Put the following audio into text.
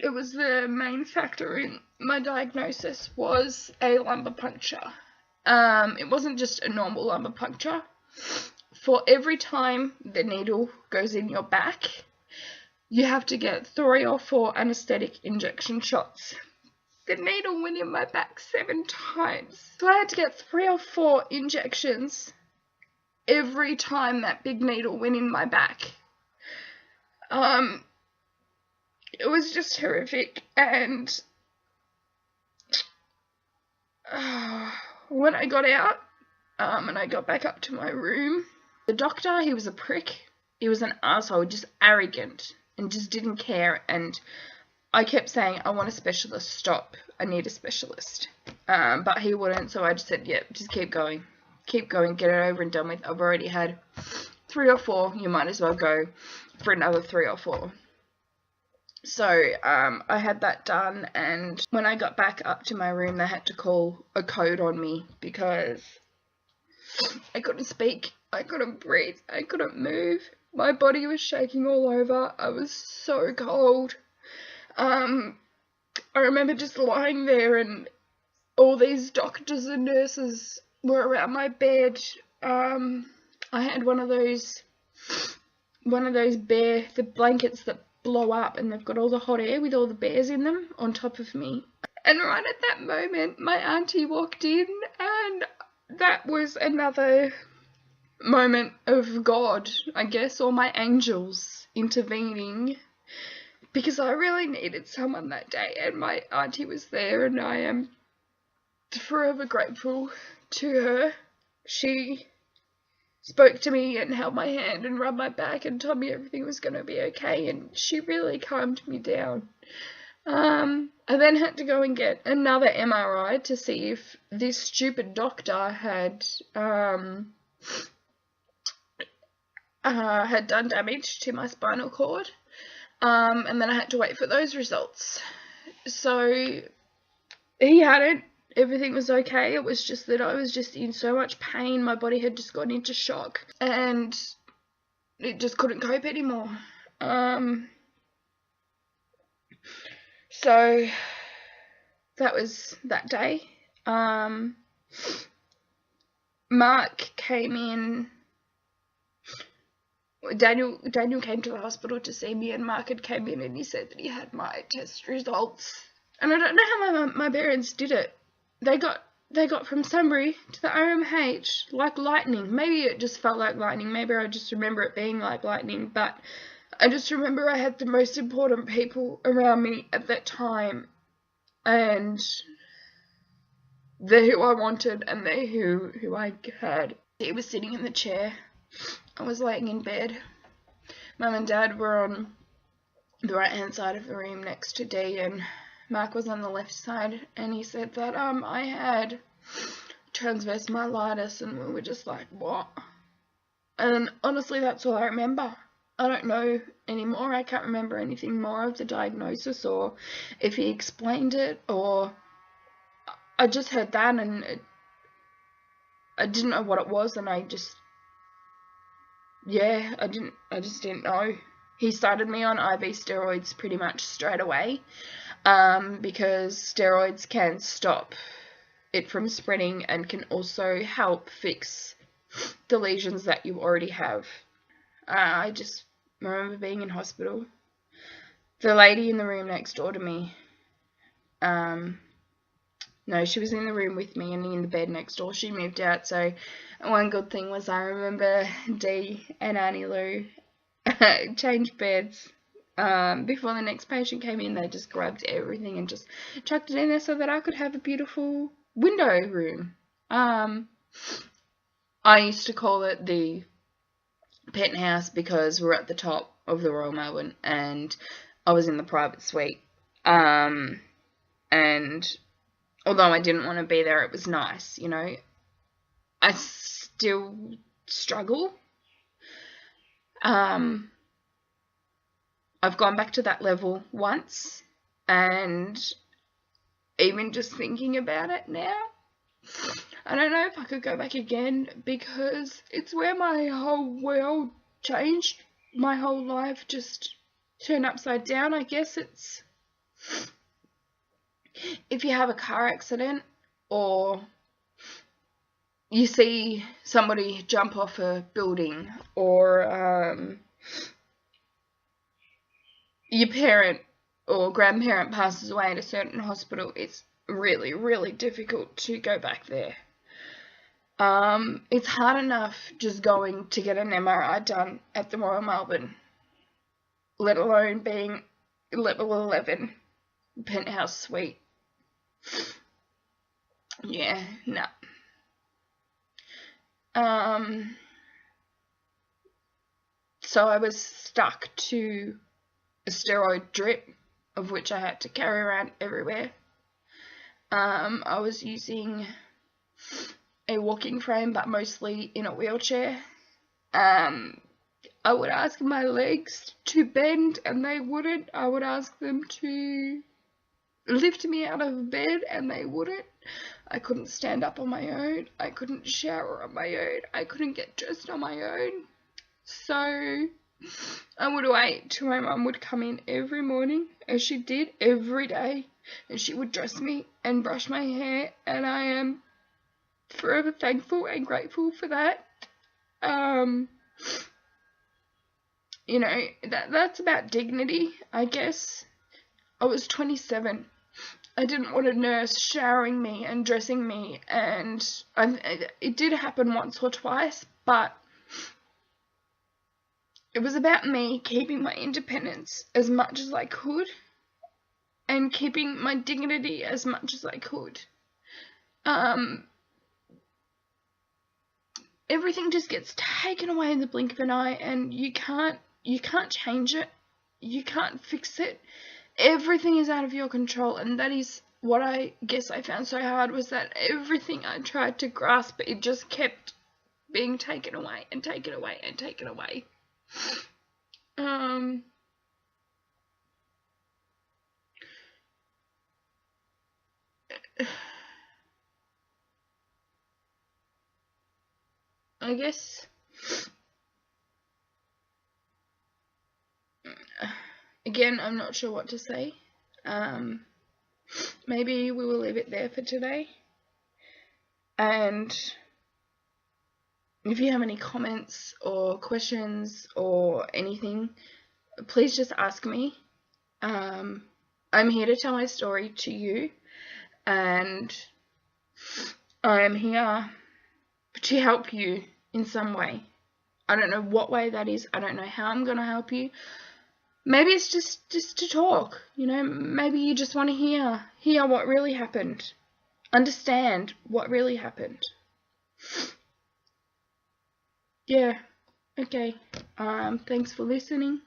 it was the main factor in my diagnosis was a lumbar puncture. It wasn't just a normal lumbar puncture. For every time the needle goes in your back, you have to get 3 or 4 anesthetic injection shots. The needle went in my back 7 times. So I had to get 3 or 4 injections every time that big needle went in my back. It was just horrific, and when I got out, and I got back up to my room, the doctor, he was a prick. He was an asshole, just arrogant, and just didn't care, and I kept saying, I want a specialist, stop, I need a specialist. But he wouldn't, so I just said, yeah, just keep going, get it over and done with. I've already had 3 or 4, you might as well go for another 3 or 4. So I had that done, and when I got back up to my room, they had to call a code on me because I couldn't speak, I couldn't breathe, I couldn't move. My body was shaking all over. I was so cold. I remember just lying there, and all these doctors and nurses were around my bed. I had one of those the blankets that blow up, and they've got all the hot air with all the bears in them on top of me. And right at that moment, my auntie walked in, and that was another moment of God, I guess, or my angels intervening, because I really needed someone that day, and my auntie was there, and I am forever grateful to her. She spoke to me and held my hand and rubbed my back and told me everything was going to be okay, and she really calmed me down. I then had to go and get another MRI to see if this stupid doctor had done damage to my spinal cord, and then I had to wait for those results. So he hadn't. Everything was okay. It was just that I was just in so much pain. My body had just gone into shock, and it just couldn't cope anymore. So that was that day. Mark came in. Daniel came to the hospital to see me, and Mark had came in and he said that he had my test results. And I don't know how my parents did it. They got from Sunbury to the RMH like lightning. Maybe it just felt like lightning. Maybe I just remember it being like lightning. But I just remember I had the most important people around me at that time. And they're who I wanted, and they're who I had. He was sitting in the chair. I was laying in bed. Mum and Dad were on the right hand side of the room next to Dee, and Mark was on the left side, and he said that I had transverse myelitis, and we were just like, what? And honestly, that's all I remember. I don't know anymore. I can't remember anything more of the diagnosis, or if he explained it, or I just heard that, and I didn't know what it was, and I just didn't know. He started me on IV steroids pretty much straight away. Because steroids can stop it from spreading and can also help fix the lesions that you already have. I just remember being in hospital. The lady in the room next door to me, no, she was in the room with me and in the bed next door. She moved out, so one good thing was I remember Dee and Annie Lou changed beds. Before the next patient came in, they just grabbed everything and just chucked it in there so that I could have a beautiful window room. I used to call it the penthouse because we're at the top of the Royal Melbourne, and I was in the private suite. And although I didn't want to be there, it was nice, you know. I still struggle. I've gone back to that level once, and even just thinking about it now, I don't know if I could go back again, because it's where my whole world changed. My whole life just turned upside down. I guess it's if you have a car accident or you see somebody jump off a building, or your parent or grandparent passes away at a certain hospital, it's really, really difficult to go back there. It's hard enough just going to get an MRI done at the Royal Melbourne, let alone being level 11 penthouse suite. Yeah, no. So I was stuck to a steroid drip, of which I had to carry around everywhere. I was using a walking frame, but mostly in a wheelchair. I would ask my legs to bend and they wouldn't. I would ask them to lift me out of bed and they wouldn't. I couldn't stand up on my own. I couldn't shower on my own. I couldn't get dressed on my own. So I would wait till my mum would come in every morning, as she did every day, and she would dress me and brush my hair, and I am forever thankful and grateful for that. You know, that's about dignity, I guess. I was 27. I didn't want a nurse showering me and dressing me, and it did happen once or twice, but it was about me keeping my independence as much as I could and keeping my dignity as much as I could. Everything just gets taken away in the blink of an eye, and you can't change it. You can't fix it. Everything is out of your control, and that is what I guess I found so hard, was that everything I tried to grasp, it just kept being taken away and taken away and taken away. I guess again, I'm not sure what to say. Maybe we will leave it there for today. And if you have any comments or questions or anything, please just ask me. I'm here to tell my story to you, and I'm here to help you in some way. I don't know what way that is. I don't know how I'm going to help you. Maybe it's just to talk, you know. Maybe you just want to hear what really happened. Understand what really happened. Yeah, okay. Thanks for listening.